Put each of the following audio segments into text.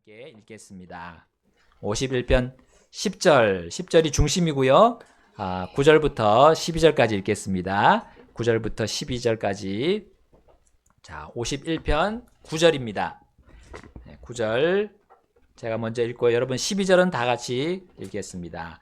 함께 읽겠습니다. 51편 10절이 중심이고요. 9절부터 12절까지 읽겠습니다. 9절부터 12절까지. 자, 51편 9절입니다. 9절 제가 먼저 읽고 여러분 12절은 다 같이 읽겠습니다.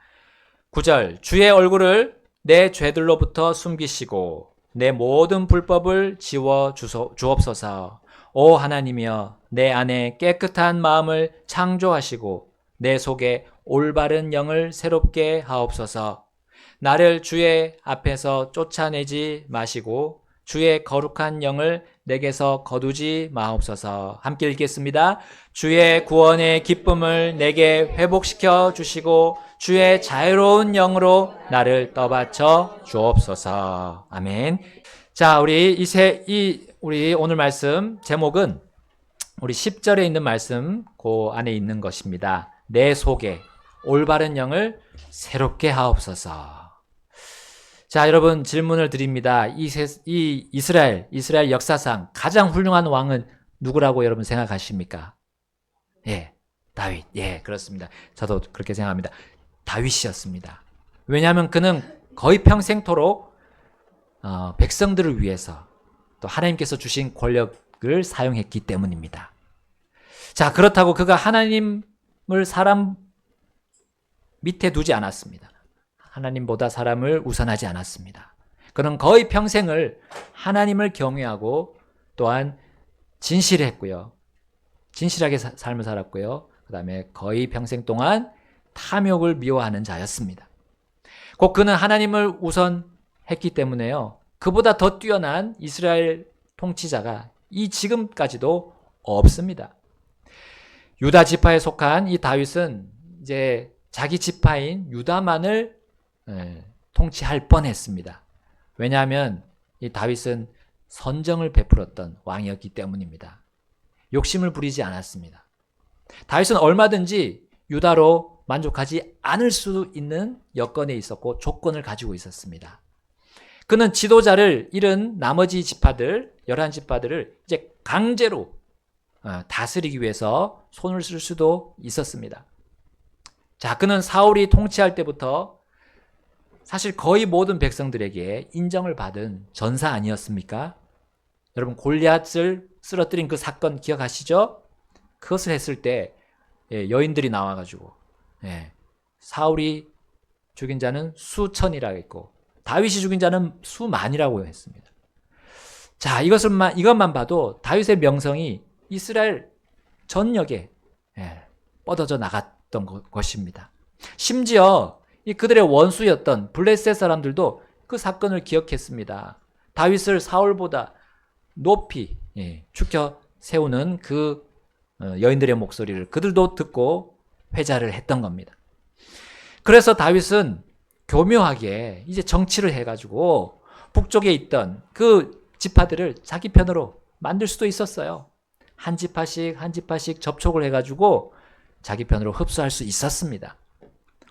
9절 주의 얼굴을 내 죄들로부터 숨기시고 내 모든 불법을 지워 주옵소서. 오 하나님이여, 내 안에 깨끗한 마음을 창조하시고 내 속에 올바른 영을 새롭게 하옵소서. 나를 주의 앞에서 쫓아내지 마시고 주의 거룩한 영을 내게서 거두지 마옵소서. 함께 읽겠습니다. 주의 구원의 기쁨을 내게 회복시켜 주시고 주의 자유로운 영으로 나를 떠받쳐 주옵소서. 아멘. 자, 우리 오늘 말씀 제목은 우리 10절에 있는 말씀 그 안에 있는 것입니다. 내 속에 올바른 영을 새롭게 하옵소서. 자, 여러분 질문을 드립니다. 이 이스라엘 역사상 가장 훌륭한 왕은 누구라고 여러분 생각하십니까? 예, 다윗. 예, 그렇습니다. 저도 그렇게 생각합니다. 다윗이었습니다. 왜냐하면 그는 거의 평생토록 백성들을 위해서 또 하나님께서 주신 권력을 사용했기 때문입니다. 자, 그렇다고 그가 하나님을 사람 밑에 두지 않았습니다. 하나님보다 사람을 우선하지 않았습니다. 그는 거의 평생을 하나님을 경외하고 또한 진실했고요. 진실하게 삶을 살았고요. 그 다음에 거의 평생 동안 탐욕을 미워하는 자였습니다. 곧 그는 하나님을 우선했기 때문에요. 그보다 더 뛰어난 이스라엘 통치자가 이 지금까지도 없습니다. 유다 지파에 속한 이 다윗은 이제 자기 지파인 유다만을 통치할 뻔했습니다. 왜냐하면 이 다윗은 선정을 베풀었던 왕이었기 때문입니다. 욕심을 부리지 않았습니다. 다윗은 얼마든지 유다로 만족하지 않을 수 있는 여건에 있었고 조건을 가지고 있었습니다. 그는 지도자를 잃은 나머지 지파들, 11지파들을 이제 강제로 다스리기 위해서 손을 쓸 수도 있었습니다. 자, 그는 사울이 통치할 때부터 사실 거의 모든 백성들에게 인정을 받은 전사 아니었습니까? 여러분 골리앗을 쓰러뜨린 그 사건 기억하시죠? 그것을 했을 때 여인들이 나와가지고 사울이 죽인 자는 수천이라고 했고 다윗이 죽인 자는 수만이라고 했습니다. 자, 이것만 봐도 다윗의 명성이 이스라엘 전역에 뻗어져 나갔던 것입니다. 심지어 그들의 원수였던 블레셋 사람들도 그 사건을 기억했습니다. 다윗을 사울보다 높이 축혀 세우는 그 여인들의 목소리를 그들도 듣고 회자를 했던 겁니다. 그래서 다윗은 교묘하게 이제 정치를 해가지고 북쪽에 있던 그 지파들을 자기 편으로 만들 수도 있었어요. 한 지파씩 접촉을 해가지고 자기 편으로 흡수할 수 있었습니다.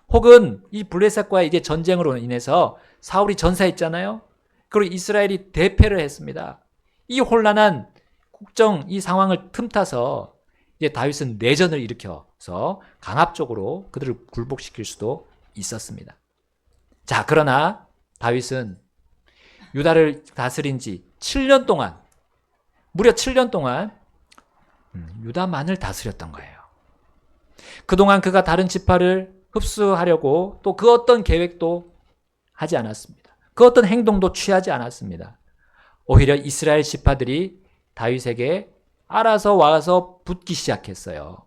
혹은 이 블레셋과의 이제 전쟁으로 인해서 사울이 전사했잖아요. 그리고 이스라엘이 대패를 했습니다. 이 혼란한 국정 이 상황을 틈타서 이제 다윗은 내전을 일으켜서 강압적으로 그들을 굴복시킬 수도 있었습니다. 자, 그러나 다윗은 유다를 다스린 지 7년 동안, 무려 7년 동안 유다만을 다스렸던 거예요. 그동안 그가 다른 지파를 흡수하려고 또 그 어떤 계획도 하지 않았습니다. 그 어떤 행동도 취하지 않았습니다. 오히려 이스라엘 지파들이 다윗에게 알아서 와서 붙기 시작했어요.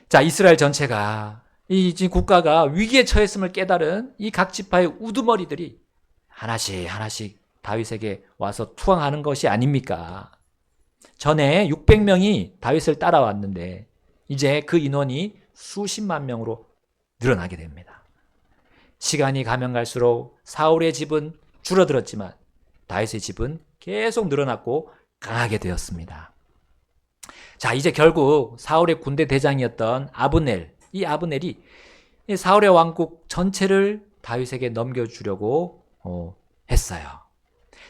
자, 이스라엘 전체가 이 국가가 위기에 처했음을 깨달은 이 각 지파의 우두머리들이 하나씩 다윗에게 와서 투항하는 것이 아닙니까? 전에 600명이 다윗을 따라왔는데 이제 그 인원이 수십만 명으로 늘어나게 됩니다. 시간이 가면 갈수록 사울의 집은 줄어들었지만 다윗의 집은 계속 늘어났고 강하게 되었습니다. 자, 이제 결국 사울의 군대 대장이었던 이 아브넬이 사울의 왕국 전체를 다윗에게 넘겨주려고 했어요.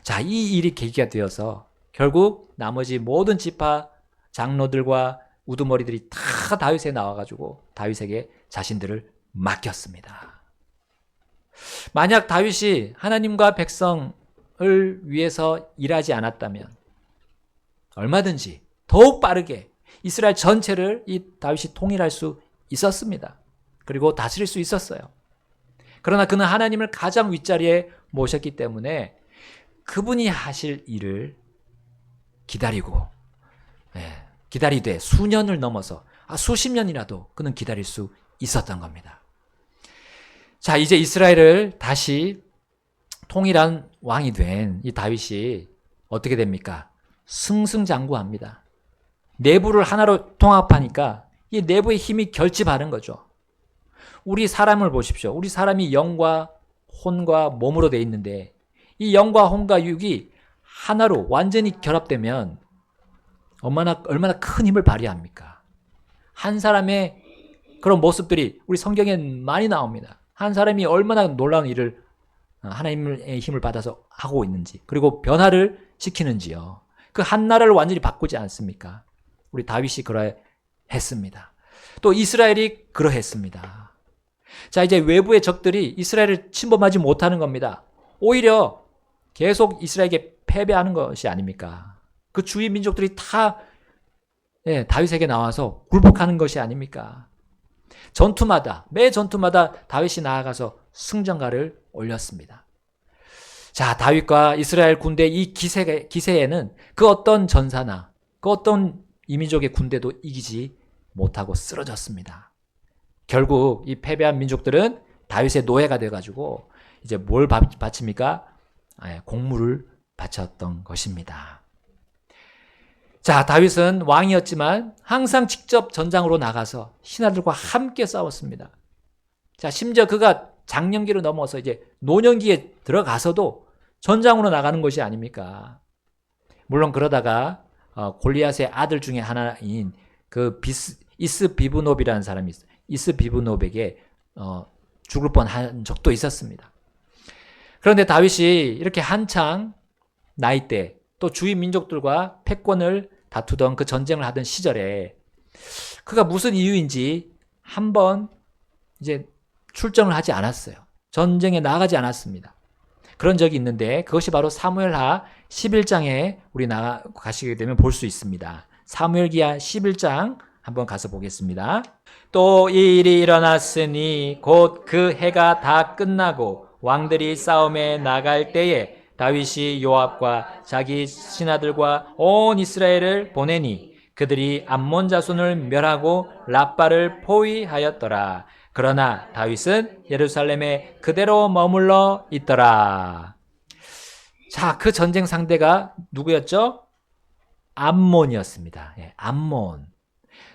자, 이 일이 계기가 되어서 결국 나머지 모든 지파 장로들과 우두머리들이 다 다윗에 나와가지고 다윗에게 자신들을 맡겼습니다. 만약 다윗이 하나님과 백성을 위해서 일하지 않았다면 얼마든지 더욱 빠르게 이스라엘 전체를 이 다윗이 통일할 수 있었습니다. 그리고 다스릴 수 있었어요. 그러나 그는 하나님을 가장 윗자리에 모셨기 때문에 그분이 하실 일을 기다리고 기다리되 수년을 넘어서 수십 년이라도 그는 기다릴 수 있었던 겁니다. 자, 이제 이스라엘을 다시 통일한 왕이 된 이 다윗이 어떻게 됩니까? 승승장구합니다. 내부를 하나로 통합하니까 이 내부의 힘이 결집하는 거죠. 우리 사람을 보십시오. 우리 사람이 영과 혼과 몸으로 되어 있는데 이 영과 혼과 육이 하나로 완전히 결합되면 얼마나 큰 힘을 발휘합니까? 한 사람의 그런 모습들이 우리 성경에 많이 나옵니다. 한 사람이 얼마나 놀라운 일을 하나님의 힘을 받아서 하고 있는지, 그리고 변화를 시키는지요. 그 한 나라를 완전히 바꾸지 않습니까? 우리 다윗이 그러했습니다. 또 이스라엘이 그러했습니다. 자, 이제 외부의 적들이 이스라엘을 침범하지 못하는 겁니다. 오히려 계속 이스라엘에게 패배하는 것이 아닙니까? 그 주위 민족들이 다 다윗에게 나와서 굴복하는 것이 아닙니까? 매 전투마다 다윗이 나아가서 승전가를 올렸습니다. 자, 다윗과 이스라엘 군대 이 기세에는 그 어떤 전사나 그 어떤 이민족의 군대도 이기지 못하고 쓰러졌습니다. 결국 이 패배한 민족들은 다윗의 노예가 돼가지고 이제 뭘 바칩니까? 공물을 바쳤던 것입니다. 자, 다윗은 왕이었지만 항상 직접 전장으로 나가서 신하들과 함께 싸웠습니다. 자, 심지어 그가 장년기를 넘어서 이제 노년기에 들어가서도 전장으로 나가는 것이 아닙니까? 물론 그러다가 골리앗의 아들 중에 하나인 그 이스비브놉이라는 사람이 있어요. 이스비브놉에게 죽을 뻔한 적도 있었습니다. 그런데 다윗이 이렇게 한창 나이 때 또 주위 민족들과 패권을 다투던 그 전쟁을 하던 시절에 그가 무슨 이유인지 한번 이제 출정을 하지 않았어요. 전쟁에 나가지 않았습니다. 그런 적이 있는데 그것이 바로 사무엘하 11장에 우리 가시게 되면 볼 수 있습니다. 사무엘기하 11장 한번 가서 보겠습니다. 또 이 일이 일어났으니 곧 그 해가 다 끝나고 왕들이 싸움에 나갈 때에 다윗이 요압과 자기 신하들과 온 이스라엘을 보내니 그들이 암몬 자손을 멸하고 랍바를 포위하였더라. 그러나 다윗은 예루살렘에 그대로 머물러 있더라. 자, 그 전쟁 상대가 누구였죠? 암몬이었습니다. 암몬.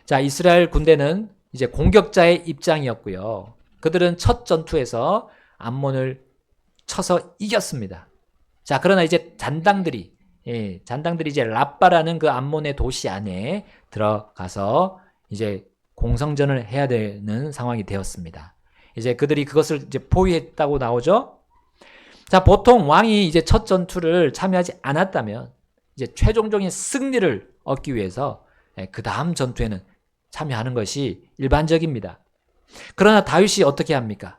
자, 이스라엘 군대는 이제 공격자의 입장이었고요. 그들은 첫 전투에서 암몬을 쳐서 이겼습니다. 자, 그러나 이제 잔당들이 이제 랍바라는 그 암몬의 도시 안에 들어가서 이제 공성전을 해야 되는 상황이 되었습니다. 이제 그들이 그것을 이제 포위했다고 나오죠. 자, 보통 왕이 이제 첫 전투를 참여하지 않았다면 이제 최종적인 승리를 얻기 위해서 그 다음 전투에는 참여하는 것이 일반적입니다. 그러나 다윗이 어떻게 합니까?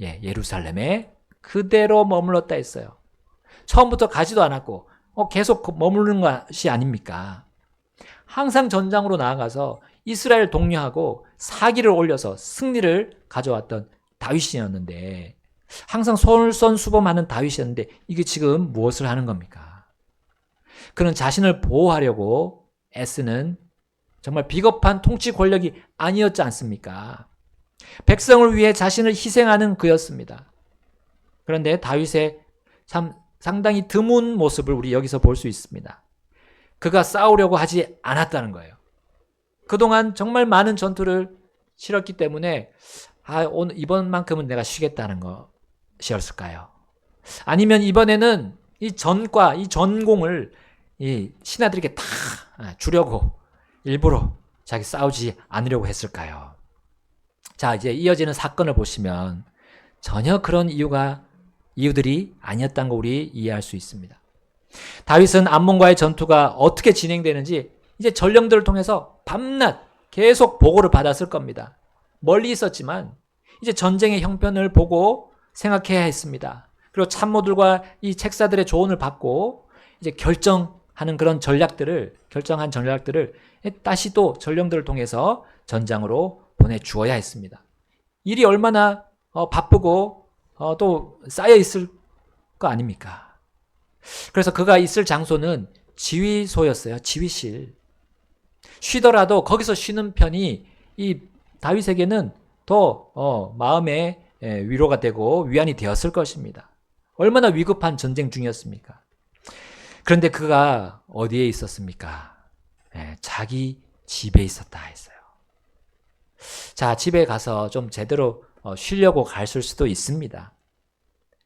예루살렘에 그대로 머물렀다 했어요. 처음부터 가지도 않았고 계속 머무르는 것이 아닙니까? 항상 전장으로 나아가서 이스라엘 독려하고 사기를 올려서 승리를 가져왔던 다윗이었는데, 항상 솔선수범하는 다윗이었는데 이게 지금 무엇을 하는 겁니까? 그는 자신을 보호하려고 애쓰는 정말 비겁한 통치 권력이 아니었지 않습니까? 백성을 위해 자신을 희생하는 그였습니다. 그런데 다윗의 참 상당히 드문 모습을 우리 여기서 볼 수 있습니다. 그가 싸우려고 하지 않았다는 거예요. 그동안 정말 많은 전투를 치렀기 때문에 오늘 이번만큼은 내가 쉬겠다는 것이었을까요? 아니면 이번에는 이 전과 이 전공을 이 신하들에게 다 주려고 일부러 자기 싸우지 않으려고 했을까요? 자, 이제 이어지는 사건을 보시면 전혀 그런 이유들이 아니었다는 거 우리 이해할 수 있습니다. 다윗은 암몬과의 전투가 어떻게 진행되는지 이제 전령들을 통해서 밤낮 계속 보고를 받았을 겁니다. 멀리 있었지만 이제 전쟁의 형편을 보고 생각해야 했습니다. 그리고 참모들과 이 책사들의 조언을 받고 이제 결정한 전략들을 다시 또 전령들을 통해서 전장으로 보내주어야 했습니다. 일이 얼마나 바쁘고 또 쌓여 있을 거 아닙니까? 그래서 그가 있을 장소는 지휘소였어요. 지휘실. 쉬더라도 거기서 쉬는 편이 이 다윗에게는 더 마음의 위로가 되고 위안이 되었을 것입니다. 얼마나 위급한 전쟁 중이었습니까? 그런데 그가 어디에 있었습니까? 자기 집에 있었다 했어요. 자, 집에 가서 좀 제대로 쉬려고 갔을 수도 있습니다.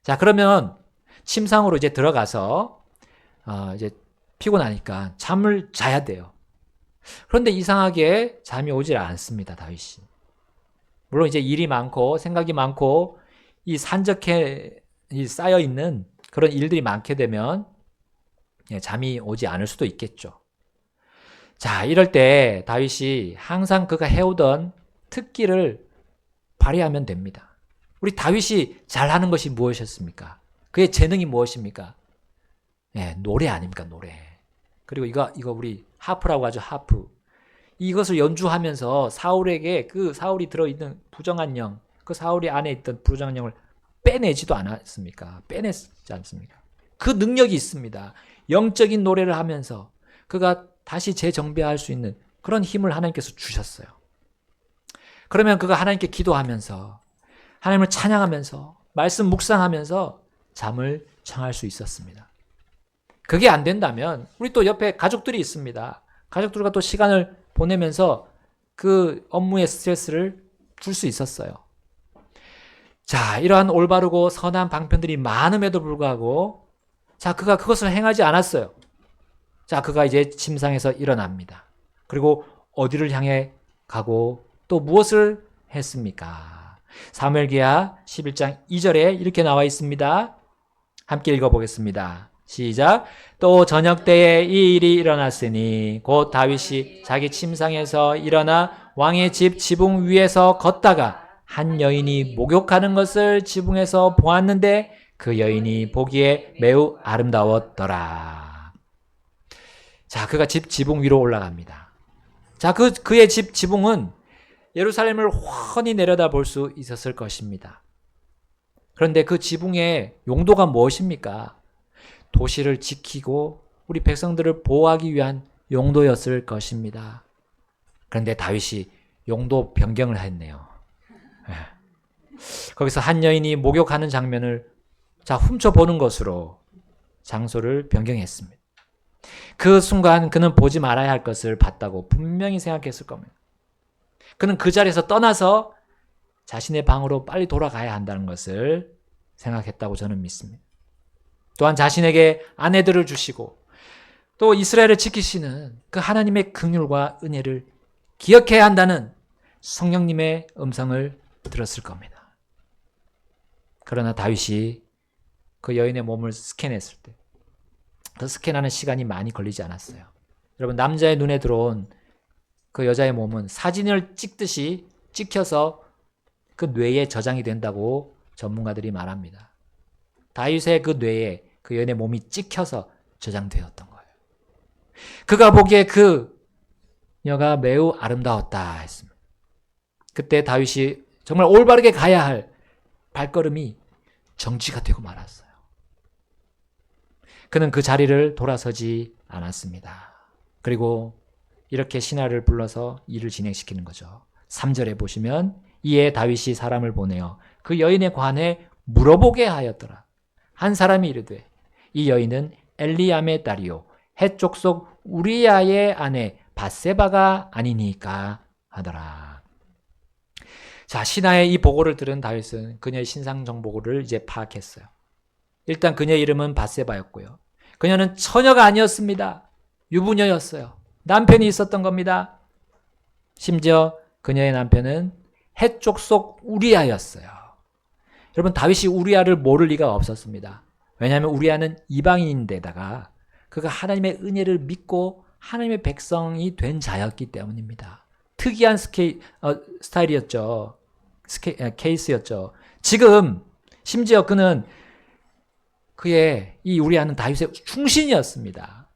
자, 그러면 침상으로 이제 들어가서 이제 피곤하니까 잠을 자야 돼요. 그런데 이상하게 잠이 오질 않습니다, 다윗이. 물론 이제 일이 많고 생각이 많고 이 산적해 쌓여 있는 그런 일들이 많게 되면 잠이 오지 않을 수도 있겠죠. 자, 이럴 때 다윗이 항상 그가 해오던 특기를 발휘하면 됩니다. 우리 다윗이 잘하는 것이 무엇이었습니까? 그의 재능이 무엇입니까? 노래 아닙니까? 노래. 그리고 이거 우리 하프라고 하죠. 하프. 이것을 연주하면서 사울에게 그 사울이 들어있는 부정한 영, 그 사울이 안에 있던 부정한 영을 빼내지도 않았습니까? 빼냈지 않습니까? 그 능력이 있습니다. 영적인 노래를 하면서 그가 다시 재정비할 수 있는 그런 힘을 하나님께서 주셨어요. 그러면 그가 하나님께 기도하면서 하나님을 찬양하면서 말씀 묵상하면서 잠을 청할 수 있었습니다. 그게 안 된다면 우리 또 옆에 가족들이 있습니다. 가족들과 또 시간을 보내면서 그 업무의 스트레스를 줄 수 있었어요. 자, 이러한 올바르고 선한 방편들이 많음에도 불구하고 자, 그가 그것을 행하지 않았어요. 자, 그가 이제 침상에서 일어납니다. 그리고 어디를 향해 가고 또 무엇을 했습니까? 사무엘기하 11장 2절에 이렇게 나와 있습니다. 함께 읽어보겠습니다. 시작. 또 저녁 때에 이 일이 일어났으니 곧 다윗이 자기 침상에서 일어나 왕의 집 지붕 위에서 걷다가 한 여인이 목욕하는 것을 지붕에서 보았는데 그 여인이 보기에 매우 아름다웠더라. 자, 그가 집 지붕 위로 올라갑니다. 자, 그의 집 지붕은 예루살렘을 훤히 내려다 볼 수 있었을 것입니다. 그런데 그 지붕의 용도가 무엇입니까? 도시를 지키고 우리 백성들을 보호하기 위한 용도였을 것입니다. 그런데 다윗이 용도 변경을 했네요. 거기서 한 여인이 목욕하는 장면을 훔쳐보는 것으로 장소를 변경했습니다. 그 순간 그는 보지 말아야 할 것을 봤다고 분명히 생각했을 겁니다. 그는 그 자리에서 떠나서 자신의 방으로 빨리 돌아가야 한다는 것을 생각했다고 저는 믿습니다. 또한 자신에게 아내들을 주시고 또 이스라엘을 지키시는 그 하나님의 긍휼과 은혜를 기억해야 한다는 성령님의 음성을 들었을 겁니다. 그러나 다윗이 그 여인의 몸을 스캔했을 때 그 스캔하는 시간이 많이 걸리지 않았어요. 여러분, 남자의 눈에 들어온 그 여자의 몸은 사진을 찍듯이 찍혀서 그 뇌에 저장이 된다고 전문가들이 말합니다. 다윗의 그 뇌에 그 여인의 몸이 찍혀서 저장되었던 거예요. 그가 보기에 그 여가 매우 아름다웠다 했습니다. 그때 다윗이 정말 올바르게 가야 할 발걸음이 정지가 되고 말았어요. 그는 그 자리를 돌아서지 않았습니다. 그리고 이렇게 신하를 불러서 일을 진행시키는 거죠. 3절에 보시면 이에 다윗이 사람을 보내어 그 여인에 관해 물어보게 하였더라. 한 사람이 이르되 이 여인은 엘리암의 딸이요 헷 족속 우리야의 아내 밧세바가 아니니까 하더라. 자, 신하의 이 보고를 들은 다윗은 그녀의 신상 정보를 이제 파악했어요. 일단 그녀의 이름은 밧세바였고요. 그녀는 처녀가 아니었습니다. 유부녀였어요. 남편이 있었던 겁니다. 심지어 그녀의 남편은 헷 족속 우리야였어요. 여러분, 다윗이 우리야를 모를 리가 없었습니다. 왜냐하면 우리야는 이방인인데다가 그가 하나님의 은혜를 믿고 하나님의 백성이 된 자였기 때문입니다. 특이한 스타일이었죠. 케이스였죠. 지금 심지어 그는 그의 이 우리아는 다윗의 충신이었습니다.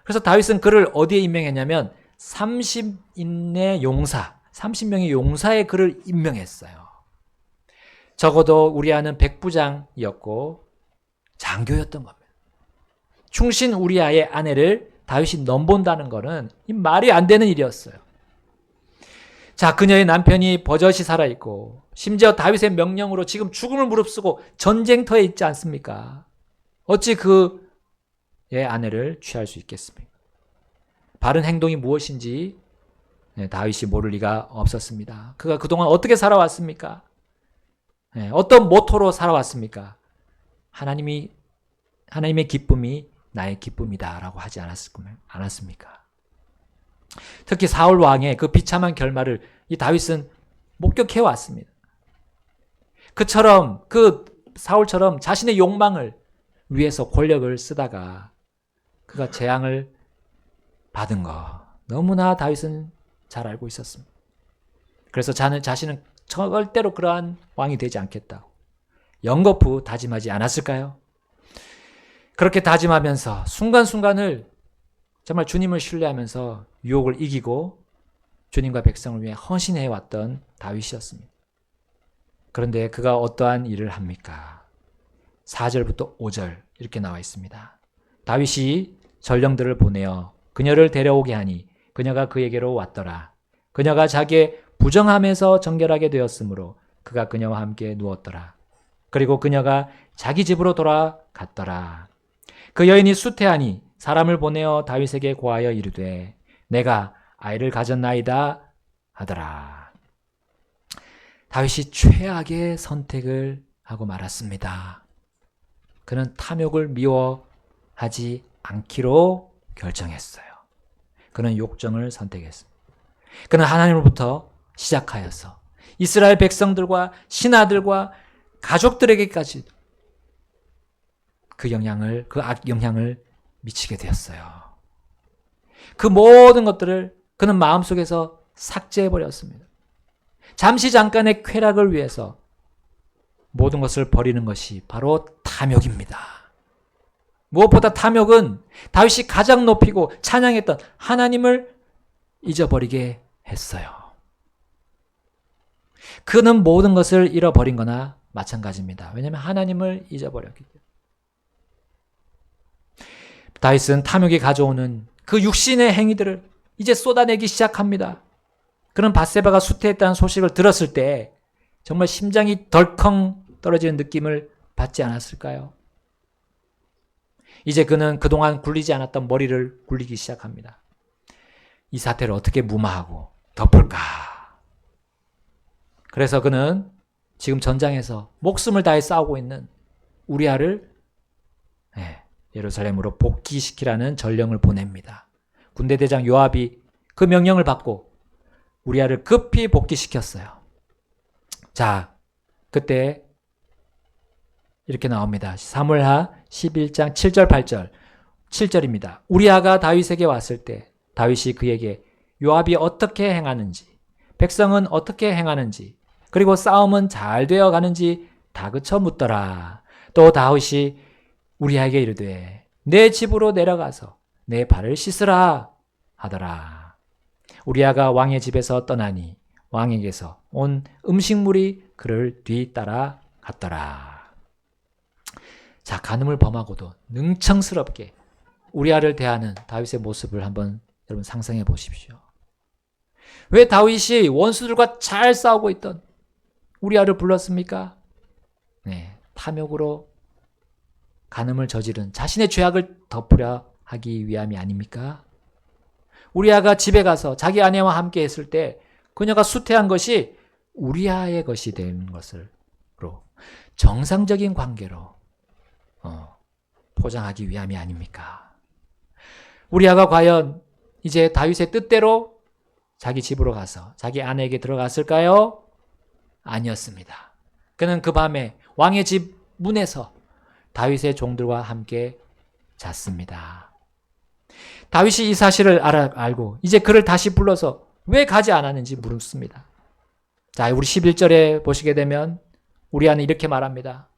그래서 다윗은 그를 어디에 임명했냐면 30인의 용사, 30명의 용사에 그를 임명했어요. 적어도 우리아는 백부장이었고 장교였던 겁니다. 충신 우리아의 아내를 다윗이 넘본다는 것은 말이 안 되는 일이었어요. 자, 그녀의 남편이 버젓이 살아있고 심지어 다윗의 명령으로 지금 죽음을 무릅쓰고 전쟁터에 있지 않습니까? 어찌 그의 아내를 취할 수 있겠습니까? 바른 행동이 무엇인지 다윗이 모를 리가 없었습니다. 그가 그동안 어떻게 살아왔습니까? 어떤 모토로 살아왔습니까? 하나님의 기쁨이 나의 기쁨이다라고 하지 않았습니까? 특히 사울 왕의 그 비참한 결말을 이 다윗은 목격해 왔습니다. 그 사울처럼 자신의 욕망을 위해서 권력을 쓰다가 그가 재앙을 받은 거 너무나 다윗은 잘 알고 있었습니다. 그래서 자신은 절대로 그러한 왕이 되지 않겠다고 연거푸 다짐하지 않았을까요? 그렇게 다짐하면서 순간순간을 정말 주님을 신뢰하면서 유혹을 이기고 주님과 백성을 위해 헌신해왔던 다윗이었습니다. 그런데 그가 어떠한 일을 합니까? 4절부터 5절 이렇게 나와 있습니다. 다윗이 전령들을 보내어 그녀를 데려오게 하니 그녀가 그에게로 왔더라. 그녀가 자기의 부정함에서 정결하게 되었으므로 그가 그녀와 함께 누웠더라. 그리고 그녀가 자기 집으로 돌아갔더라. 그 여인이 수태하니 사람을 보내어 다윗에게 고하여 이르되 내가 아이를 가졌나이다 하더라. 다윗이 최악의 선택을 하고 말았습니다. 그는 탐욕을 미워하지 않기로 결정했어요. 그는 욕정을 선택했습니다. 그는 하나님으로부터 시작하여서 이스라엘 백성들과 신하들과 가족들에게까지 그 악영향을 미치게 되었어요. 그 모든 것들을 그는 마음속에서 삭제해버렸습니다. 잠시 잠깐의 쾌락을 위해서 모든 것을 버리는 것이 바로 탐욕입니다. 무엇보다 탐욕은 다윗이 가장 높이고 찬양했던 하나님을 잊어버리게 했어요. 그는 모든 것을 잃어버린 거나 마찬가지입니다. 왜냐하면 하나님을 잊어버렸기 때문에. 다윗은 탐욕이 가져오는 그 육신의 행위들을 이제 쏟아내기 시작합니다. 그는 밧세바가 수태했다는 소식을 들었을 때 정말 심장이 덜컹 떨어지는 느낌을 받지 않았을까요? 이제 그는 그동안 굴리지 않았던 머리를 굴리기 시작합니다. 이 사태를 어떻게 무마하고 덮을까? 그래서 그는 지금 전장에서 목숨을 다해 싸우고 있는 우리아를 예루살렘으로 복귀시키라는 전령을 보냅니다. 군대 대장 요압이 그 명령을 받고 우리아를 급히 복귀시켰어요. 자, 그때 이렇게 나옵니다. 사무엘하 11장 7절 8절 7절입니다. 우리아가 다윗에게 왔을 때 다윗이 그에게 요압이 어떻게 행하는지 백성은 어떻게 행하는지 그리고 싸움은 잘 되어 가는지 다그쳐 묻더라. 또 다윗이 우리아에게 이르되 내 집으로 내려가서 내 발을 씻으라 하더라. 우리아가 왕의 집에서 떠나니 왕에게서 온 음식물이 그를 뒤따라 갔더라. 자, 간음을 범하고도 능청스럽게 우리아를 대하는 다윗의 모습을 한번 여러분 상상해 보십시오. 왜 다윗이 원수들과 잘 싸우고 있던 우리아를 불렀습니까? 탐욕으로 간음을 저지른 자신의 죄악을 덮으려 하기 위함이 아닙니까? 우리아가 집에 가서 자기 아내와 함께 했을 때 그녀가 수태한 것이 우리아의 것이 된 것으로 정상적인 관계로 포장하기 위함이 아닙니까? 우리아가 과연 이제 다윗의 뜻대로 자기 집으로 가서 자기 아내에게 들어갔을까요? 아니었습니다. 그는 그 밤에 왕의 집 문에서 다윗의 종들과 함께 잤습니다. 다윗이 이 사실을 알고 이제 그를 다시 불러서 왜 가지 않았는지 물었습니다. 자, 우리 11절에 보시게 되면 우리아는 이렇게 말합니다.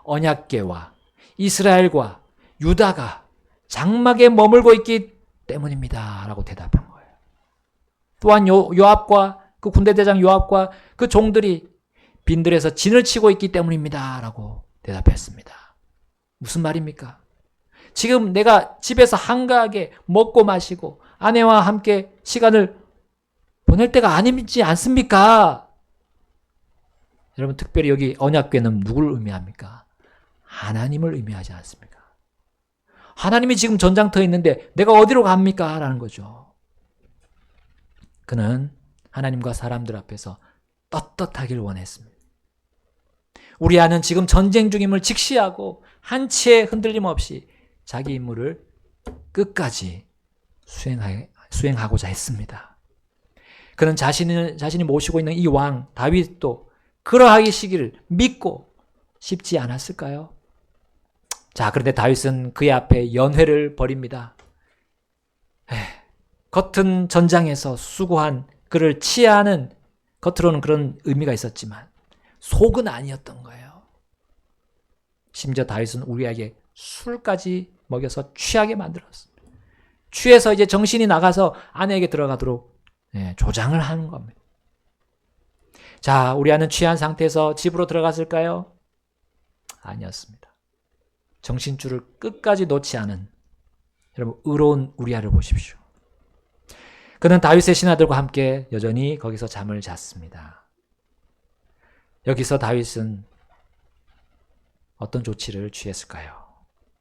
언약궤와 이스라엘과 유다가 장막에 머물고 있기 때문입니다. 라고 대답한 거예요. 또한 요압과 그 군대대장 요압과 그 종들이 빈들에서 진을 치고 있기 때문입니다. 라고 대답했습니다. 무슨 말입니까? 지금 내가 집에서 한가하게 먹고 마시고 아내와 함께 시간을 보낼 때가 아니지 않습니까? 여러분, 특별히 여기 언약궤는 누구를 의미합니까? 하나님을 의미하지 않습니까? 하나님이 지금 전장터에 있는데 내가 어디로 갑니까? 라는 거죠. 그는 하나님과 사람들 앞에서 떳떳하길 원했습니다. 우리아는 지금 전쟁 중임을 직시하고 한치의 흔들림 없이 자기 임무를 끝까지 수행하고자 했습니다. 그는 자신이 모시고 있는 이 왕 다윗도 그러하기 시기를 믿고 싶지 않았을까요? 자, 그런데 다윗은 그의 앞에 연회를 벌입니다. 겉은 전장에서 수고한 그를 치하하는 겉으로는 그런 의미가 있었지만 속은 아니었던 거예요. 심지어 다윗은 우리에게 술까지 먹여서 취하게 만들었습니다. 취해서 이제 정신이 나가서 아내에게 들어가도록 조장을 하는 겁니다. 자, 우리아는 취한 상태에서 집으로 들어갔을까요? 아니었습니다. 정신줄을 끝까지 놓지 않은 여러분 의로운 우리아를 보십시오. 그는 다윗의 신하들과 함께 여전히 거기서 잠을 잤습니다. 여기서 다윗은 어떤 조치를 취했을까요?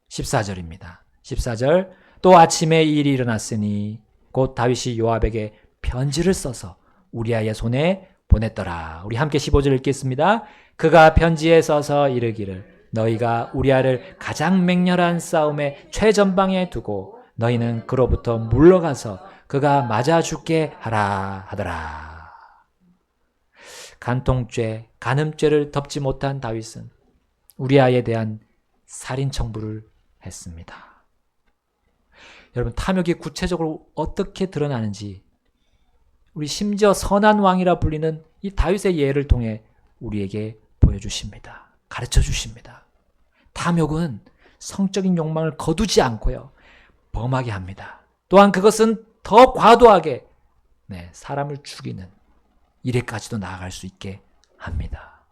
14절입니다. 14절, 또 아침에 이 일이 일어났으니 곧 다윗이 요압에게 편지를 써서 우리아의 손에 보냈더라. 우리 함께 15절 읽겠습니다. 그가 편지에 써서 이르기를 너희가 우리아를 가장 맹렬한 싸움의 최전방에 두고 너희는 그로부터 물러가서 그가 맞아 죽게 하라 하더라. 간통죄, 간음죄를 덮지 못한 다윗은 우리아에 대한 살인 청부를 했습니다. 여러분, 탐욕이 구체적으로 어떻게 드러나는지 우리 심지어 선한 왕이라 불리는 이 다윗의 예를 통해 우리에게 보여주십니다. 가르쳐 주십니다. 탐욕은 성적인 욕망을 거두지 않고요, 범하게 합니다. 또한 그것은 더 과도하게 사람을 죽이는 일에까지도 나아갈 수 있게 합니다.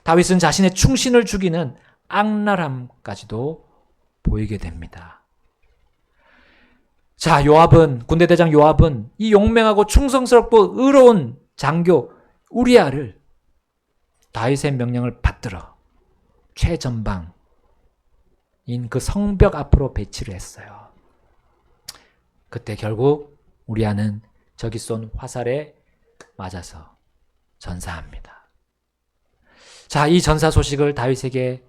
다윗은 자신의 충신을 죽이는 악랄함까지도 보이게 됩니다. 자, 군대대장 요압은 이 용맹하고 충성스럽고 의로운 장교 우리아를 다윗의 명령을 받들어 최전방인 그 성벽 앞으로 배치를 했어요. 그때 결국 우리아는 적이 쏜 화살에 맞아서 전사합니다. 자, 이 전사 소식을 다윗에게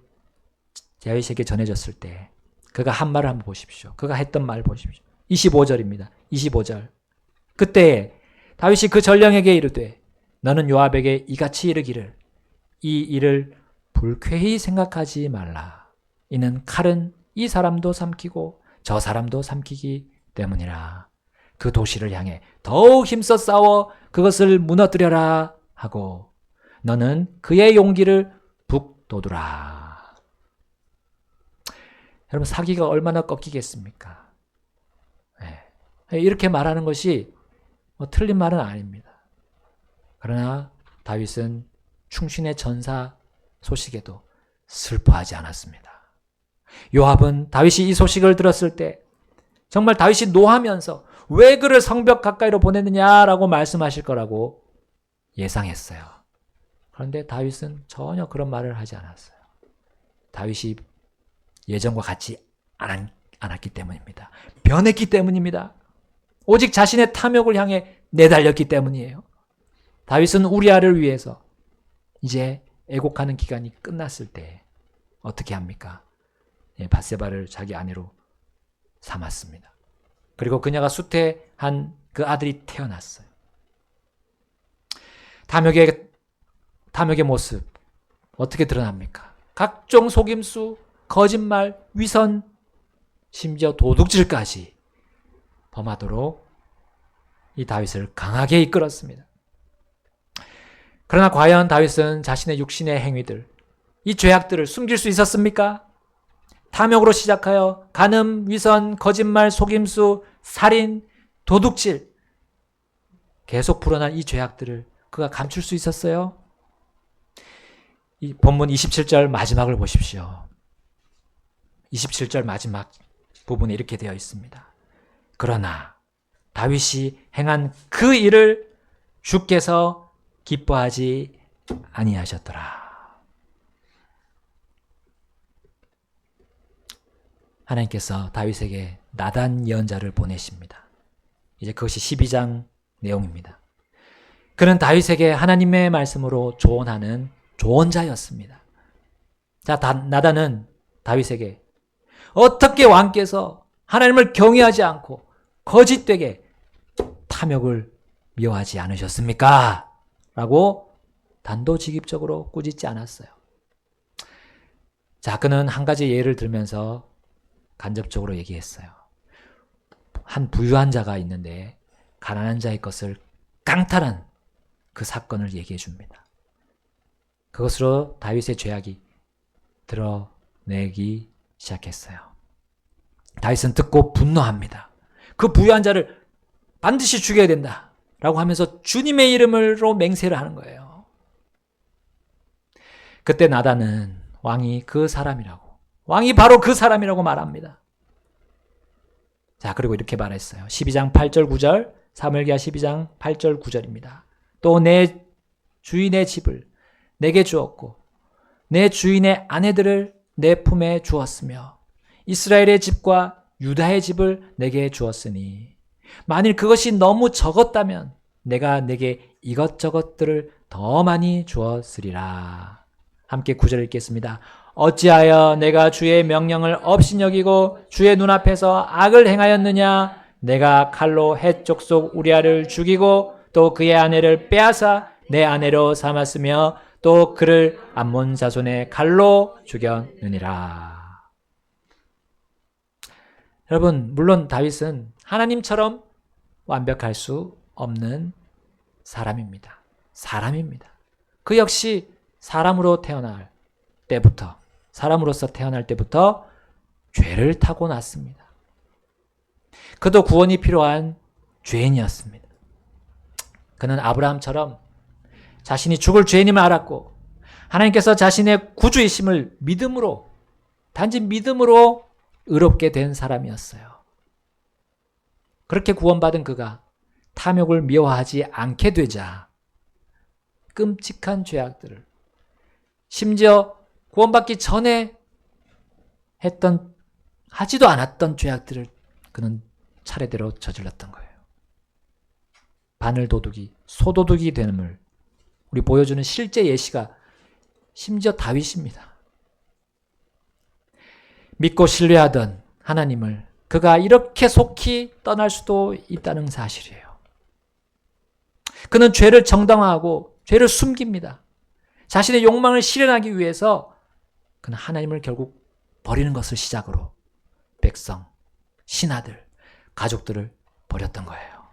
전해졌을 때 그가 한 말을 한번 보십시오. 그가 했던 말 보십시오. 25절입니다. 25절. 그때 다윗이 그 전령에게 이르되 너는 요압에게 이같이 이르기를 이 일을 불쾌히 생각하지 말라. 이는 칼은 이 사람도 삼키고 저 사람도 삼키기 때문이라. 그 도시를 향해 더욱 힘써 싸워 그것을 무너뜨려라 하고 너는 그의 용기를 북돋우라. 여러분, 사기가 얼마나 꺾이겠습니까? 이렇게 말하는 것이 틀린 말은 아닙니다. 그러나 다윗은 충신의 전사 소식에도 슬퍼하지 않았습니다. 요압은 다윗이 이 소식을 들었을 때 정말 다윗이 노하면서 왜 그를 성벽 가까이로 보냈느냐라고 말씀하실 거라고 예상했어요. 그런데 다윗은 전혀 그런 말을 하지 않았어요. 다윗이 예전과 같지 않았기 때문입니다. 변했기 때문입니다. 오직 자신의 탐욕을 향해 내달렸기 때문이에요. 다윗은 우리아를 위해서 이제 애곡하는 기간이 끝났을 때 어떻게 합니까? 밧세바를 자기 아내로 삼았습니다. 그리고 그녀가 수태한 그 아들이 태어났어요. 탐욕의 모습 어떻게 드러납니까? 각종 속임수, 거짓말, 위선, 심지어 도둑질까지 범하도록 이 다윗을 강하게 이끌었습니다. 그러나 과연 다윗은 자신의 육신의 행위들, 이 죄악들을 숨길 수 있었습니까? 탐욕으로 시작하여 간음, 위선, 거짓말, 속임수, 살인, 도둑질, 계속 불어난 이 죄악들을 그가 감출 수 있었어요? 이 본문 27절 마지막을 보십시오. 27절 마지막 부분에 이렇게 되어 있습니다. 그러나 다윗이 행한 그 일을 주께서 기뻐하지 아니하셨더라. 하나님께서 다윗에게 나단 예언자를 보내십니다. 이제 그것이 12장 내용입니다. 그는 다윗에게 하나님의 말씀으로 조언하는 조언자였습니다. 자, 나단은 다윗에게 어떻게 왕께서 하나님을 경외하지 않고 거짓되게 탐욕을 미워하지 않으셨습니까? 라고 단도직입적으로 꾸짖지 않았어요. 자, 그는 한 가지 예를 들면서 간접적으로 얘기했어요. 한 부유한 자가 있는데 가난한 자의 것을 강탈한 그 사건을 얘기해 줍니다. 그것으로 다윗의 죄악이 드러내기 시작했어요. 다윗은 듣고 분노합니다. 그 부유한 자를 반드시 죽여야 된다 라고 하면서 주님의 이름으로 맹세를 하는 거예요. 그때 나단은 왕이 그 사람이라고, 왕이 바로 그 사람이라고 말합니다. 자, 그리고 이렇게 말했어요. 12장 8절 9절, 사무엘기하 12장 8절 9절입니다. 또 내 주인의 집을 내게 주었고 내 주인의 아내들을 내 품에 주었으며 이스라엘의 집과 유다의 집을 내게 주었으니 만일 그것이 너무 적었다면 내가 내게 이것저것들을 더 많이 주었으리라. 함께 9절 읽겠습니다. 어찌하여 내가 주의 명령을 업신여기고 주의 눈앞에서 악을 행하였느냐? 내가 칼로 헷 족속 우리아를 죽이고 또 그의 아내를 빼앗아 내 아내로 삼았으며 또 그를 암몬 자손의 칼로 죽였느니라. 여러분, 물론 다윗은 하나님처럼 완벽할 수 없는 사람입니다. 그 역시 사람으로서 태어날 때부터 죄를 타고났습니다. 그도 구원이 필요한 죄인이었습니다. 그는 아브라함처럼 자신이 죽을 죄인임을 알았고 하나님께서 자신의 구주이심을 단지 믿음으로 의롭게 된 사람이었어요. 그렇게 구원받은 그가 탐욕을 미워하지 않게 되자 끔찍한 죄악들을, 심지어 구원받기 전에 하지도 않았던 죄악들을 그는 차례대로 저질렀던 거예요. 바늘도둑이 소도둑이 됨을 우리 보여주는 실제 예시가 심지어 다윗입니다. 믿고 신뢰하던 하나님을 그가 이렇게 속히 떠날 수도 있다는 사실이에요. 그는 죄를 정당화하고 죄를 숨깁니다. 자신의 욕망을 실현하기 위해서 그는 하나님을 결국 버리는 것을 시작으로 백성, 신하들, 가족들을 버렸던 거예요.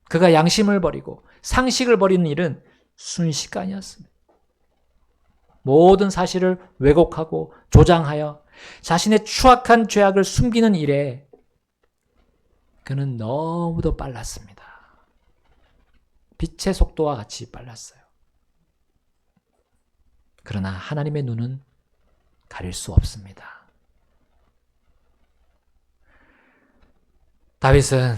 그가 양심을 버리고 상식을 버리는 일은 순식간이었습니다. 모든 사실을 왜곡하고 조장하여 자신의 추악한 죄악을 숨기는 일에 그는 너무도 빨랐습니다. 빛의 속도와 같이 빨랐어요. 그러나 하나님의 눈은 가릴 수 없습니다. 다윗은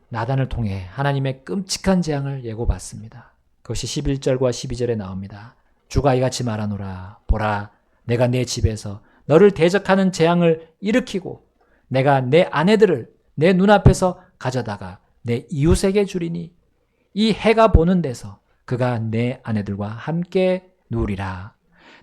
나단을 통해 하나님의 끔찍한 재앙을 예고받습니다. 그것이 11절과 12절에 나옵니다. 주가 이같이 말하노라. 보라, 내가 내 집에서 너를 대적하는 재앙을 일으키고 내가 내 아내들을 내 눈앞에서 가져다가 내 이웃에게 주리니 이 해가 보는 데서 그가 내 아내들과 함께 누우리라.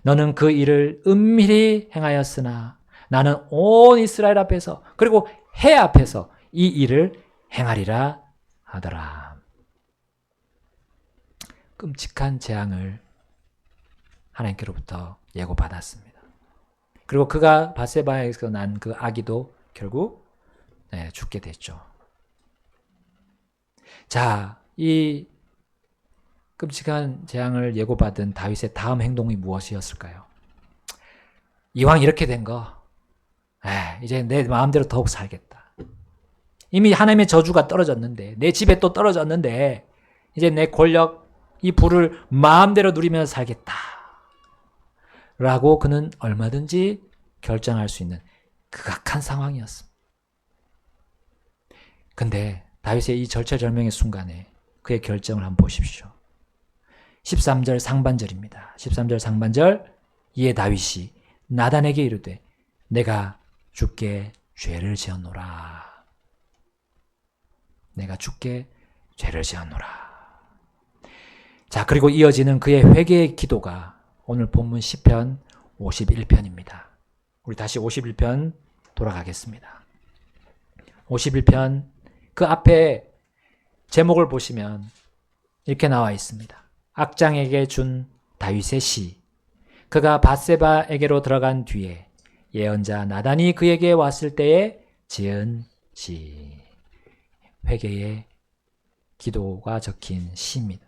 너는 그 일을 은밀히 행하였으나 나는 온 이스라엘 앞에서 그리고 해 앞에서 이 일을 행하리라 하더라. 끔찍한 재앙을 하나님께로부터 예고받았습니다. 그리고 그가 바세바에서 난 그 아기도 결국 죽게 됐죠. 자, 이 끔찍한 재앙을 예고받은 다윗의 다음 행동이 무엇이었을까요? 이왕 이렇게 된 거, 이제 내 마음대로 더욱 살겠다. 이미 하나님의 저주가 떨어졌는데, 내 집에 또 떨어졌는데, 이제 내 권력, 이 부를 마음대로 누리면서 살겠다. 라고 그는 얼마든지 결정할 수 있는 극악한 상황이었습니다. 근데 다윗의 이 절체절명의 순간에 그의 결정을 한번 보십시오. 13절 상반절입니다. 13절 상반절, 이에 다윗이 나단에게 이르되 내가 주께 죄를 지었노라. 내가 주께 죄를 지었노라. 자, 그리고 이어지는 그의 회개의 기도가 오늘 본문 시편 51편입니다. 우리 다시 51편 돌아가겠습니다. 51편 그 앞에 제목을 보시면 이렇게 나와 있습니다. 악장에게 준 다윗의 시. 그가 밧세바에게로 들어간 뒤에 예언자 나단이 그에게 왔을 때에 지은 시. 회개의 기도가 적힌 시입니다.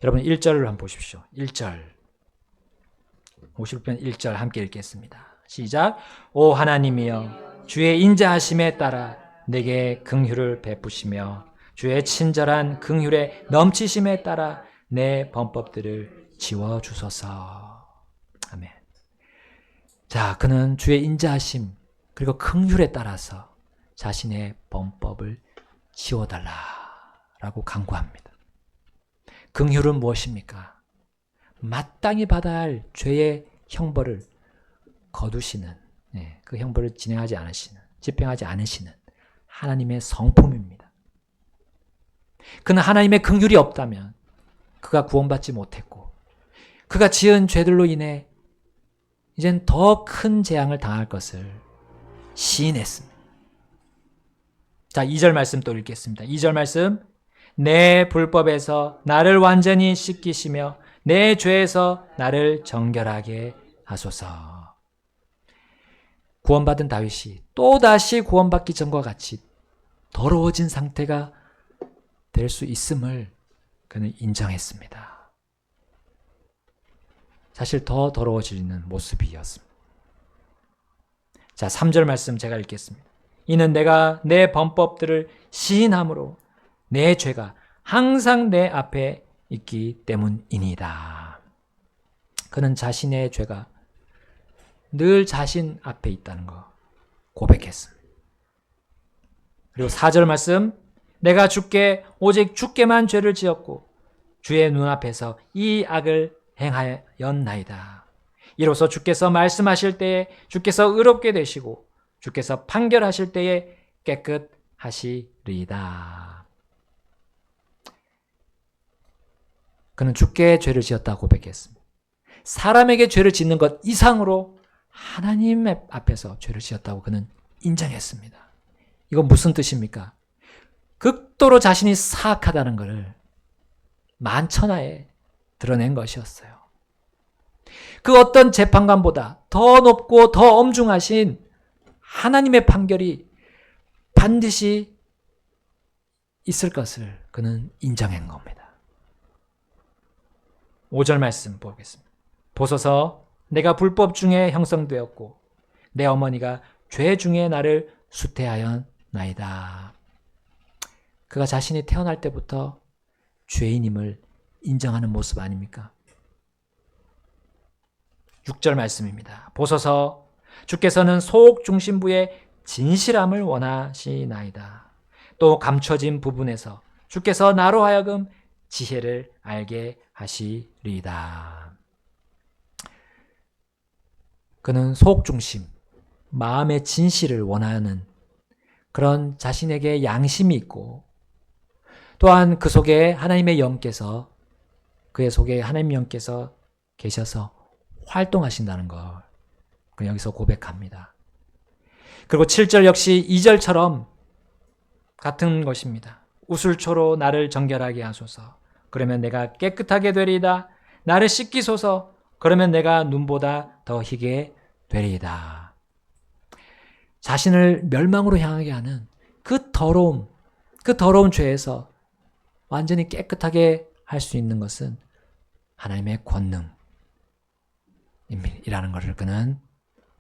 여러분 1절을 한번 보십시오. 1절. 51편 1절 함께 읽겠습니다. 시작. 오 하나님이여 주의 인자하심에 따라 내게 긍휼을 베푸시며 주의 친절한 긍휼의 넘치심에 따라 내 범법들을 지워주소서. 아멘. 자, 그는 주의 인자하심 그리고 긍휼에 따라서 자신의 범법을 지워달라라고 간구합니다. 긍휼은 무엇입니까? 마땅히 받아야 할 죄의 형벌을 거두시는, 그 형벌을 진행하지 않으시는, 집행하지 않으시는 하나님의 성품입니다. 그는 하나님의 긍휼이 없다면 그가 구원받지 못했고 그가 지은 죄들로 인해 이젠 더 큰 재앙을 당할 것을 시인했습니다. 자, 2절 말씀 또 읽겠습니다. 2절 말씀. 내 불법에서 나를 완전히 씻기시며 내 죄에서 나를 정결하게 하소서. 구원받은 다윗이 또다시 구원받기 전과 같이 더러워진 상태가 될 수 있음을 그는 인정했습니다. 사실 더 더러워지는 모습이었습니다. 자, 3절 말씀 제가 읽겠습니다. 이는 내가 내 범법들을 시인함으로 내 죄가 항상 내 앞에 있기 때문이니이다. 그는 자신의 죄가 늘 자신 앞에 있다는 거 고백했습니다. 그리고 4절 말씀. 내가 주께 오직 주께만 죄를 지었고 주의 눈앞에서 이 악을 행하였나이다. 이로써 주께서 말씀하실 때에 주께서 의롭게 되시고 주께서 판결하실 때에 깨끗하시리이다. 그는 주께 죄를 지었다고 고백했습니다. 사람에게 죄를 짓는 것 이상으로 하나님 앞에서 죄를 지었다고 그는 인정했습니다. 이건 무슨 뜻입니까? 극도로 자신이 사악하다는 것을 만천하에 드러낸 것이었어요. 그 어떤 재판관보다 더 높고 더 엄중하신 하나님의 판결이 반드시 있을 것을 그는 인정한 겁니다. 5절 말씀 보겠습니다. 보소서 내가 불법 중에 형성되었고 내 어머니가 죄 중에 나를 수태하였나이다. 그가 자신이 태어날 때부터 죄인임을 인정하는 모습 아닙니까? 6절 말씀입니다. 보소서 주께서는 속 중심부의 진실함을 원하시나이다. 또 감춰진 부분에서 주께서 나로 하여금 지혜를 알게 하시리이다. 그는 속 중심, 마음의 진실을 원하는 그런 자신에게 양심이 있고 또한 그 속에 하나님의 영께서 그의 속에 하나님의 영께서 계셔서 활동하신다는 걸 여기서 고백합니다. 그리고 7절 역시 2절처럼 같은 것입니다. 우슬초로 나를 정결하게 하소서. 그러면 내가 깨끗하게 되리이다. 나를 씻기소서. 그러면 내가 눈보다 더 희게 되리이다. 자신을 멸망으로 향하게 하는 그 더러운 죄에서 완전히 깨끗하게 할 수 있는 것은 하나님의 권능이라는 것을 그는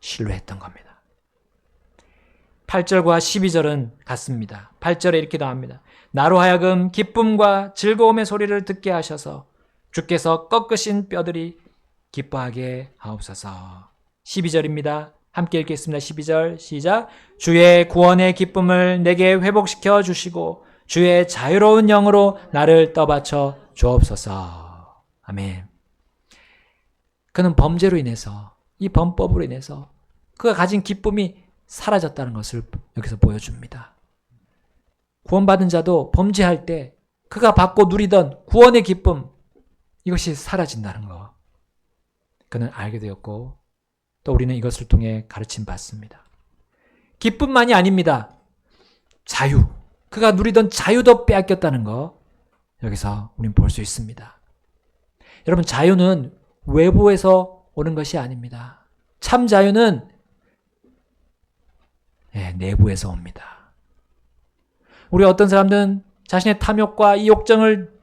신뢰했던 겁니다. 8절과 12절은 같습니다. 8절에 이렇게 나옵니다. 나로 하여금 기쁨과 즐거움의 소리를 듣게 하셔서 주께서 꺾으신 뼈들이 기뻐하게 하옵소서. 12절입니다. 함께 읽겠습니다. 12절 시작. 주의 구원의 기쁨을 내게 회복시켜 주시고 주의 자유로운 영으로 나를 떠받쳐 주옵소서. 아멘. 그는 범죄로 인해서, 이 범법으로 인해서 그가 가진 기쁨이 사라졌다는 것을 여기서 보여줍니다. 구원받은 자도 범죄할 때 그가 받고 누리던 구원의 기쁨, 이것이 사라진다는 것. 그는 알게 되었고 또 우리는 이것을 통해 가르침 받습니다. 기쁨만이 아닙니다. 자유. 그가 누리던 자유도 빼앗겼다는 거 여기서 우리는 볼 수 있습니다. 여러분, 자유는 외부에서 오는 것이 아닙니다. 참 자유는 내부에서 옵니다. 우리 어떤 사람들은 자신의 탐욕과 이 욕정을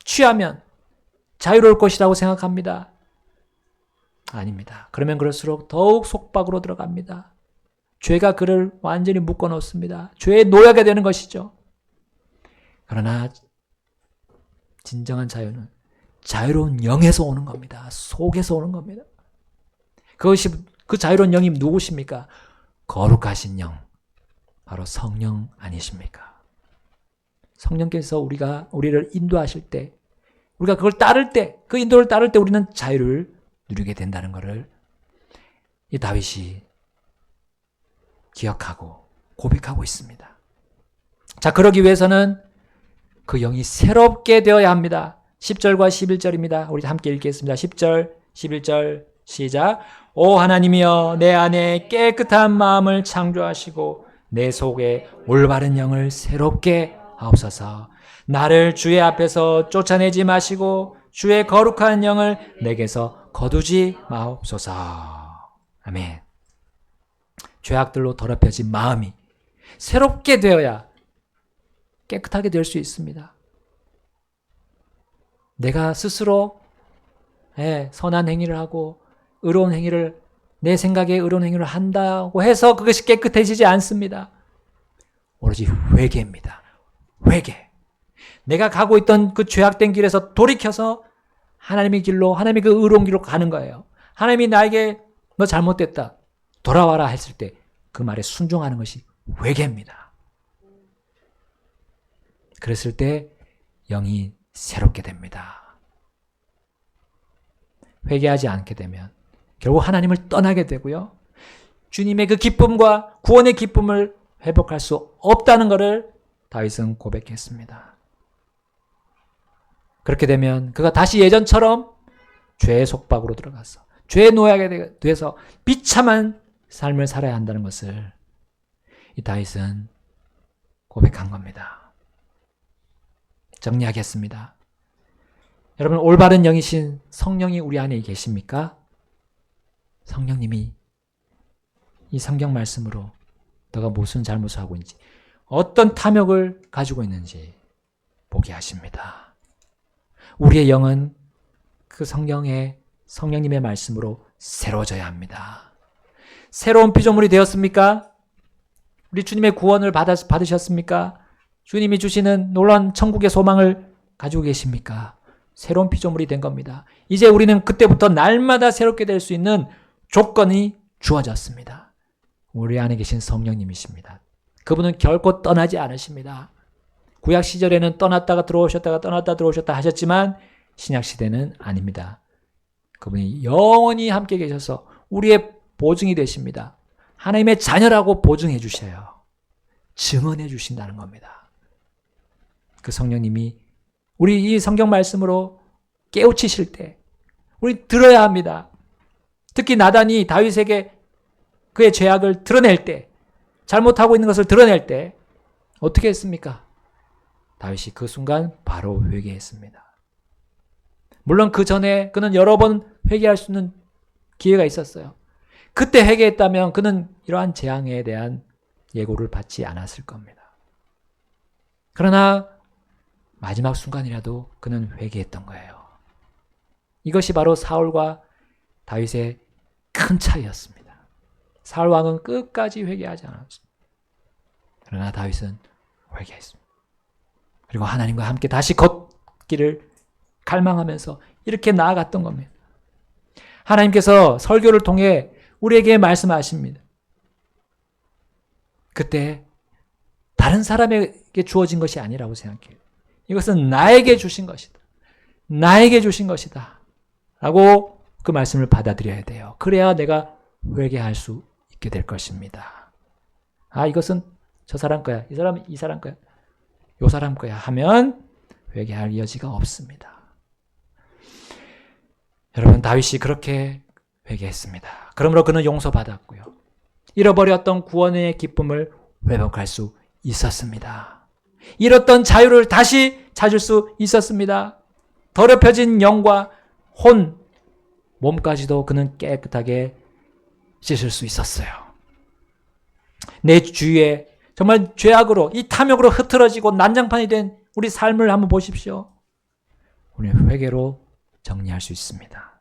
취하면 자유로울 것이라고 생각합니다. 아닙니다. 그러면 그럴수록 더욱 속박으로 들어갑니다. 죄가 그를 완전히 묶어 놓습니다. 죄의 노예가 되는 것이죠. 그러나 진정한 자유는 자유로운 영에서 오는 겁니다. 속에서 오는 겁니다. 그것이, 그 자유로운 영이 누구십니까? 거룩하신 영, 바로 성령 아니십니까? 성령께서 우리를 인도하실 때, 우리가 그걸 따를 때, 그 인도를 따를 때 우리는 자유를 누리게 된다는 것을 이 다윗이 기억하고 고백하고 있습니다. 자, 그러기 위해서는 그 영이 새롭게 되어야 합니다. 10절과 11절입니다. 우리 함께 읽겠습니다. 10절, 11절 시작. 오 하나님이여, 내 안에 깨끗한 마음을 창조하시고 내 속에 올바른 영을 새롭게 하옵소서. 나를 주의 앞에서 쫓아내지 마시고 주의 거룩한 영을 내게서 거두지 마옵소서. 아멘. 죄악들로 더럽혀진 마음이 새롭게 되어야 깨끗하게 될 수 있습니다. 내가 스스로 선한 행위를 하고 의로운 행위를, 내 생각에 의로운 행위를 한다고 해서 그것이 깨끗해지지 않습니다. 오로지 회개입니다. 회개. 내가 가고 있던 그 죄악된 길에서 돌이켜서 하나님의 길로, 하나님의 그 의로운 길로 가는 거예요. 하나님이 나에게 너 잘못됐다, 돌아와라 했을 때 그 말에 순종하는 것이 회개입니다. 그랬을 때 영이 새롭게 됩니다. 회개하지 않게 되면 결국 하나님을 떠나게 되고요. 주님의 그 기쁨과 구원의 기쁨을 회복할 수 없다는 것을 다윗은 고백했습니다. 그렇게 되면 그가 다시 예전처럼 죄의 속박으로 들어가서 죄의 노예가 돼서 비참한 삶을 살아야 한다는 것을 이 다윗은 고백한 겁니다. 정리하겠습니다. 여러분, 올바른 영이신 성령이 우리 안에 계십니까? 성령님이 이 성경 말씀으로 너가 무슨 잘못을 하고 있는지, 어떤 탐욕을 가지고 있는지 보게 하십니다. 우리의 영은 그 성령님의 말씀으로 새로워져야 합니다. 새로운 피조물이 되었습니까? 우리 주님의 구원을 받으셨습니까? 주님이 주시는 놀라운 천국의 소망을 가지고 계십니까? 새로운 피조물이 된 겁니다. 이제 우리는 그때부터 날마다 새롭게 될 수 있는 조건이 주어졌습니다. 우리 안에 계신 성령님이십니다. 그분은 결코 떠나지 않으십니다. 구약 시절에는 떠났다가 들어오셨다가 떠났다 들어오셨다 하셨지만 신약 시대는 아닙니다. 그분이 영원히 함께 계셔서 우리의 보증이 되십니다. 하나님의 자녀라고 보증해 주셔요. 증언해 주신다는 겁니다. 그 성령님이 우리 이 성경 말씀으로 깨우치실 때 우리 들어야 합니다. 특히 나단이 다윗에게 그의 죄악을 드러낼 때, 잘못하고 있는 것을 드러낼 때 어떻게 했습니까? 다윗이 그 순간 바로 회개했습니다. 물론 그 전에 그는 여러 번 회개할 수 있는 기회가 있었어요. 그때 회개했다면 그는 이러한 재앙에 대한 예고를 받지 않았을 겁니다. 그러나 마지막 순간이라도 그는 회개했던 거예요. 이것이 바로 사울과 다윗의 큰 차이였습니다. 사울 왕은 끝까지 회개하지 않았습니다. 그러나 다윗은 회개했습니다. 그리고 하나님과 함께 다시 걷기를 갈망하면서 이렇게 나아갔던 겁니다. 하나님께서 설교를 통해 우리에게 말씀하십니다. 그때 다른 사람에게 주어진 것이 아니라고 생각해요. 이것은 나에게 주신 것이다. 나에게 주신 것이다. 라고 그 말씀을 받아들여야 돼요. 그래야 내가 회개할 수 있게 될 것입니다. 아, 이것은 저 사람 거야. 이 사람 거야. 요 사람 거야 하면 회개할 여지가 없습니다. 여러분, 다윗이 그렇게 회개했습니다. 그러므로 그는 용서받았고요. 잃어버렸던 구원의 기쁨을 회복할 수 있었습니다. 잃었던 자유를 다시 찾을 수 있었습니다. 더럽혀진 영과 혼, 몸까지도 그는 깨끗하게 씻을 수 있었어요. 내 주위에 정말 죄악으로, 이 탐욕으로 흐트러지고 난장판이 된 우리 삶을 한번 보십시오. 우리는 회개로 정리할 수 있습니다.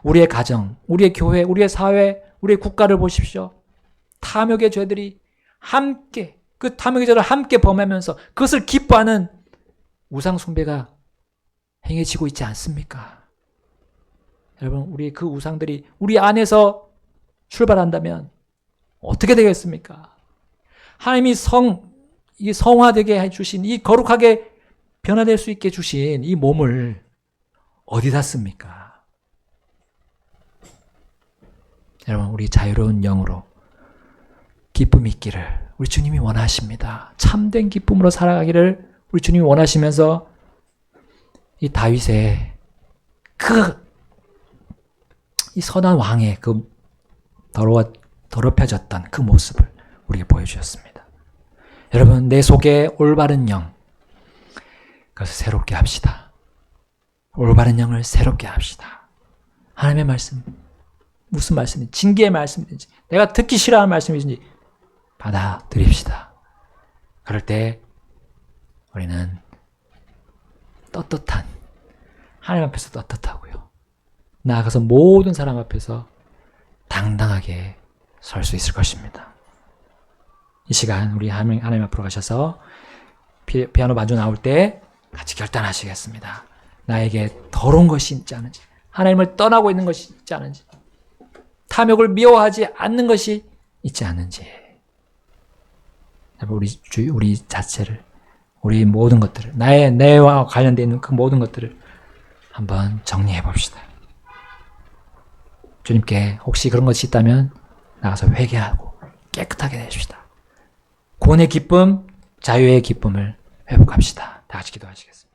우리의 가정, 우리의 교회, 우리의 사회, 우리의 국가를 보십시오. 탐욕의 죄들이 함께, 그 탐욕의 죄를 함께 범하면서 그것을 기뻐하는 우상 숭배가 행해지고 있지 않습니까? 여러분, 우리 그 우상들이 우리 안에서 출발한다면 어떻게 되겠습니까? 하나님이 성화되게 해주신, 이 거룩하게 변화될 수 있게 주신 이 몸을 어디다 씁니까? 여러분, 우리 자유로운 영으로 기쁨이 있기를 우리 주님이 원하십니다. 참된 기쁨으로 살아가기를 우리 주님이 원하시면서 이 다윗의 이 선한 왕의 그 더럽혀졌던 그 모습을 우리에게 보여주셨습니다. 여러분, 내 속에 올바른 영, 그것을 새롭게 합시다. 올바른 영을 새롭게 합시다. 하나님의 말씀, 무슨 말씀인지, 징계의 말씀이든지, 내가 듣기 싫어하는 말씀이든지 받아들입시다. 그럴 때 우리는 떳떳한, 하나님 앞에서 떳떳하고요, 나아가서 모든 사람 앞에서 당당하게 설 수 있을 것입니다. 이 시간 우리 하나님 앞으로 가셔서 피아노 반주 나올 때 같이 결단하시겠습니다. 나에게 더러운 것이 있지 않은지, 하나님을 떠나고 있는 것이 있지 않은지, 탐욕을 미워하지 않는 것이 있지 않는지, 우리 자체를, 우리 모든 것들을, 내와 관련되어 있는 그 모든 것들을 한번 정리해 봅시다. 주님께 혹시 그런 것이 있다면 나가서 회개하고 깨끗하게 해줍시다. 구원의 기쁨, 자유의 기쁨을 회복합시다. 다 같이 기도하시겠습니다.